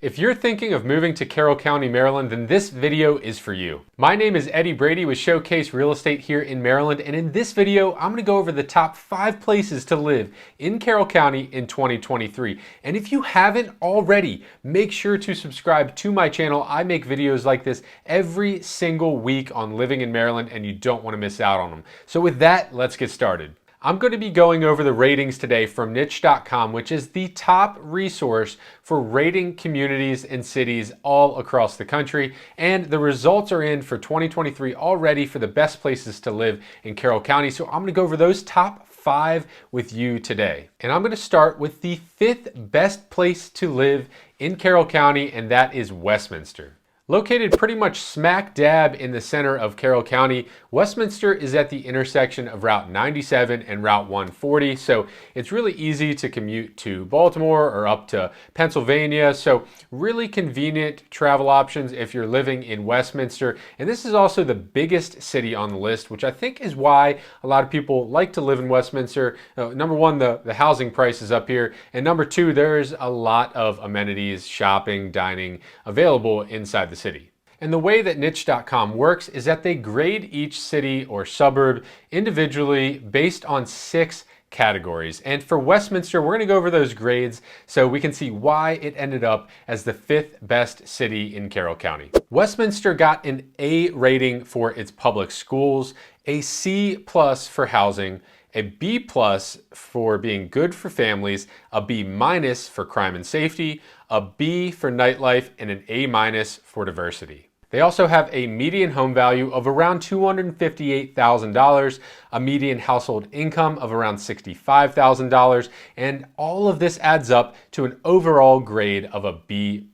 If you're thinking of moving to Carroll County, Maryland, then this video is for you. My name is Eddie Brady with Showcase Real Estate here in Maryland, and in this video, I'm gonna go over the top 5 places to live in Carroll County in 2023. And if you haven't already, make sure to subscribe to my channel. I make videos like this every single week on living in Maryland, and you don't wanna miss out on them. So with that, let's get started. I'm going to be going over the ratings today from niche.com, which is the top resource for rating communities and cities all across the country. And the results are in for 2023 already for the best places to live in Carroll County. So I'm going to go over those top 5 with you today. And I'm going to start with the 5th best place to live in Carroll County, and that is Westminster. Located pretty much smack dab in the center of Carroll County, Westminster is at the intersection of Route 97 and Route 140, so it's really easy to commute to Baltimore or up to Pennsylvania, so really convenient travel options if you're living in Westminster. And this is also the biggest city on the list, which I think is why a lot of people like to live in Westminster. Number one, the housing price is up here, and number two, there's a lot of amenities, shopping, dining available inside the city. And the way that niche.com works is that they grade each city or suburb individually based on 6 categories. And for Westminster, we're going to go over those grades so we can see why it ended up as the 5th best city in Carroll County. Westminster got an A rating for its public schools, a C+ for housing, a B+ for being good for families, a B- for crime and safety, a B for nightlife, and an A- for diversity. They also have a median home value of around $258,000, a median household income of around $65,000, and all of this adds up to an overall grade of a B+.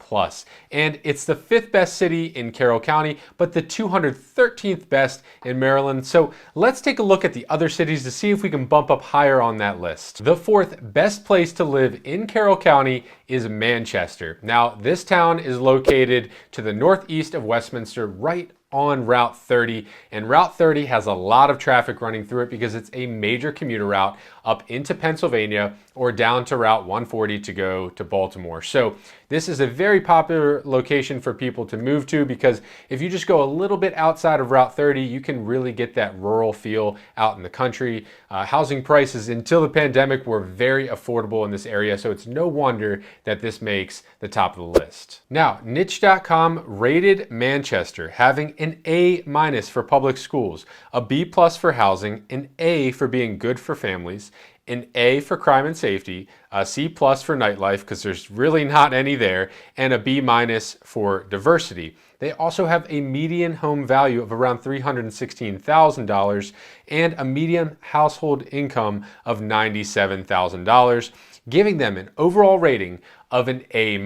And it's the 5th best city in Carroll County, but the 213th best in Maryland. So let's take a look at the other cities to see if we can bump up higher on that list. The 4th best place to live in Carroll County is Manchester. Now, this town is located to the northeast of Westminster, right on Route 30, and Route 30 has a lot of traffic running through it because it's a major commuter route up into Pennsylvania or down to Route 140 to go to Baltimore. So this is a very popular location for people to move to because if you just go a little bit outside of Route 30, you can really get that rural feel out in the country. Housing prices until the pandemic were very affordable in this area, so it's no wonder that this makes the top of the list. Now, niche.com rated Manchester having an A- for public schools, a B+ for housing, an A for being good for families, an A for crime and safety, a C+ for nightlife because there's really not any there, and a B- for diversity. They also have a median home value of around $316,000 and a median household income of $97,000, giving them an overall rating of an A-.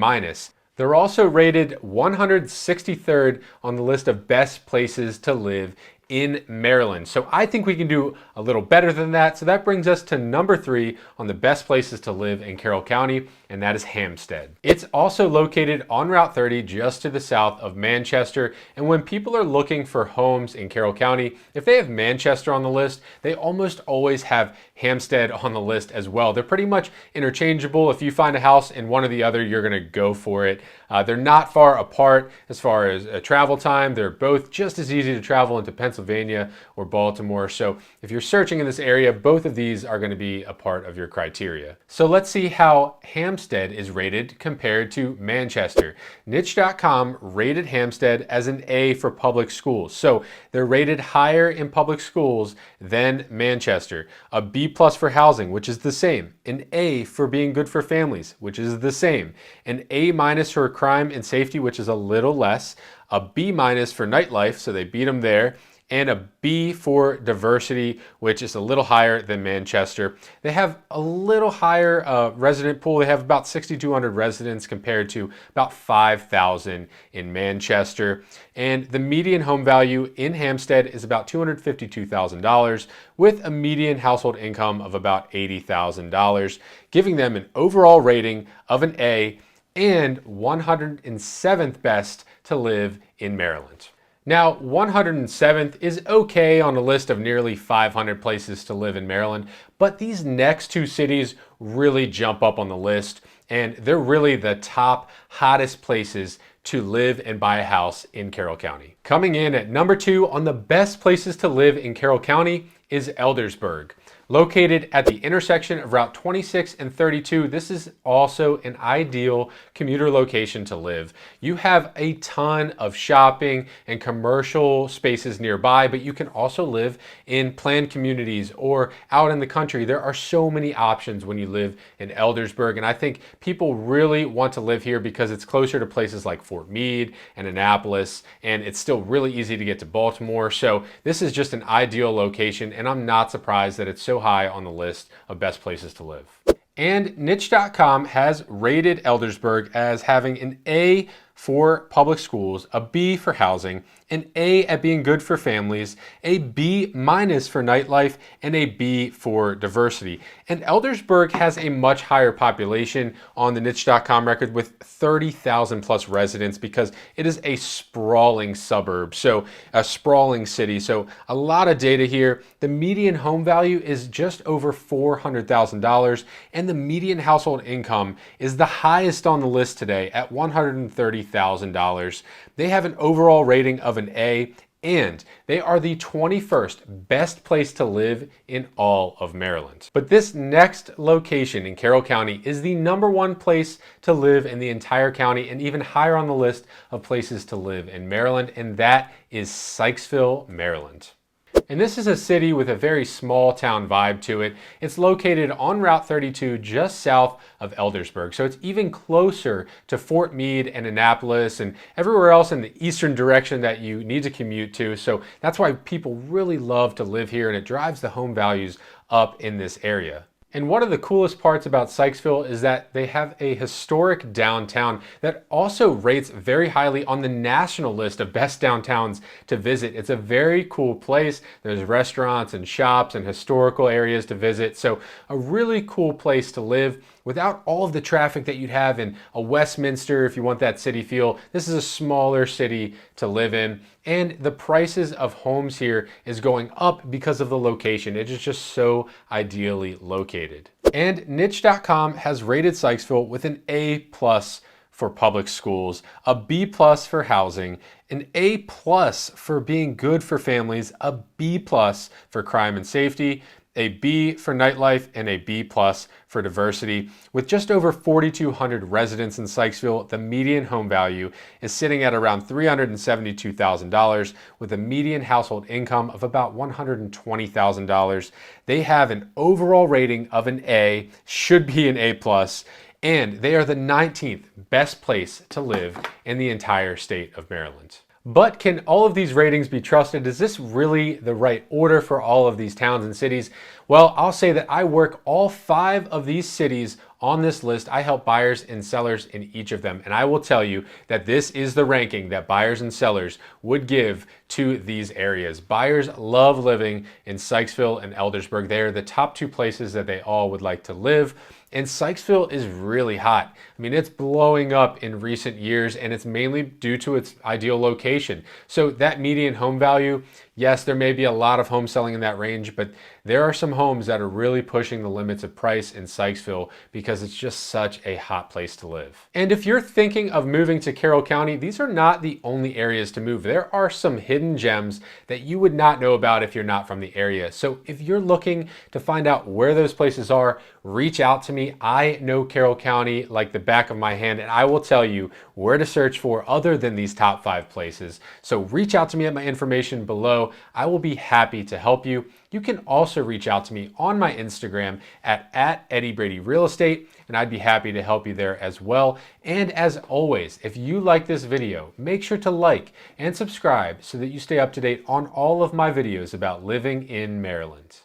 They're also rated 163rd on the list of best places to live in Maryland. So I think we can do a little better than that. So that brings us to number 3 on the best places to live in Carroll County, and that is Hampstead. It's also located on Route 30 just to the south of Manchester. And when people are looking for homes in Carroll County, if they have Manchester on the list, they almost always have Hampstead on the list as well. They're pretty much interchangeable. If you find a house in one or the other, you're gonna go for it. They're not far apart as far as travel time. They're both just as easy to travel into Pennsylvania or Baltimore. So if you're searching in this area, both of these are going to be a part of your criteria. So let's see how Hampstead is rated compared to Manchester. Niche.com rated Hampstead as an A for public schools. So they're rated higher in public schools than Manchester. A B+ for housing, which is the same. An A for being good for families, which is the same. An A- for crime and safety, which is a little less. A B- for nightlife, so they beat them there. And a B for diversity, which is a little higher than Manchester. They have a little higher resident pool. They have about 6,200 residents compared to about 5,000 in Manchester. And the median home value in Hampstead is about $252,000 with a median household income of about $80,000, giving them an overall rating of an A and 107th best to live in Maryland. Now, 107th is okay on a list of nearly 500 places to live in Maryland, but these next 2 cities really jump up on the list. and they're really the top hottest places to live and buy a house in Carroll County. Coming in at number 2 on the best places to live in Carroll County is Eldersburg. Located at the intersection of Route 26 and 32, this is also an ideal commuter location to live. You have a ton of shopping and commercial spaces nearby, but you can also live in planned communities or out in the country. There are so many options when you live in Eldersburg, and I think people really want to live here because it's closer to places like Fort Meade and Annapolis, and it's still really easy to get to Baltimore. So this is just an ideal location, and I'm not surprised that it's so high on the list of best places to live. And niche.com has rated Eldersburg as having an A for public schools, a B for housing, an A at being good for families, a B- for nightlife, and a B for diversity. And Eldersburg has a much higher population on the niche.com record with 30,000 plus residents because it is a sprawling suburb, so a sprawling city. So a lot of data here. The median home value is just over $400,000, and the median household income is the highest on the list today at $130,000. They have an overall rating of an A, and they are the 21st best place to live in all of Maryland. But this next location in Carroll County is the number 1 place to live in the entire county, and even higher on the list of places to live in Maryland, and that is Sykesville, Maryland. And this is a city with a very small town vibe to it. It's located on Route 32 just south of Eldersburg. So it's even closer to Fort Meade and Annapolis and everywhere else in the eastern direction that you need to commute to. So that's why people really love to live here, and it drives the home values up in this area. And one of the coolest parts about Sykesville is that they have a historic downtown that also rates very highly on the national list of best downtowns to visit. It's a very cool place. There's restaurants and shops and historical areas to visit. So a really cool place to live without all of the traffic that you'd have in a Westminster if you want that city feel. This is a smaller city to live in, and the prices of homes here is going up because of the location. It is just so ideally located. And niche.com has rated Sykesville with an A+ for public schools, a B+ for housing, an A+ for being good for families, a B+ for crime and safety, a B for nightlife, and a B+ for diversity. With just over 4,200 residents in Sykesville, the median home value is sitting at around $372,000 with a median household income of about $120,000. They have an overall rating of an A, should be an A+, and they are the 19th best place to live in the entire state of Maryland. But can all of these ratings be trusted? Is this really the right order for all of these towns and cities? Well, I'll say that I work all 5 of these cities on this list. I help buyers and sellers in each of them. And I will tell you that this is the ranking that buyers and sellers would give to these areas. Buyers love living in Sykesville and Eldersburg. They are the top 2 places that they all would like to live. And Sykesville is really hot. I mean, it's blowing up in recent years, and it's mainly due to its ideal location. So that median home value, yes, there may be a lot of homes selling in that range, but there are some homes that are really pushing the limits of price in Sykesville because it's just such a hot place to live. And if you're thinking of moving to Carroll County, these are not the only areas to move. There are some hidden gems that you would not know about if you're not from the area. So if you're looking to find out where those places are, reach out to me. I know Carroll County like the back of my hand, and I will tell you where to search for other than these top 5 places. So reach out to me at my information below. I will be happy to help you. You can also reach out to me on my Instagram at Eddie Brady Real Estate, and I'd be happy to help you there as well. And as always, if you like this video, make sure to like and subscribe so that you stay up to date on all of my videos about living in Maryland.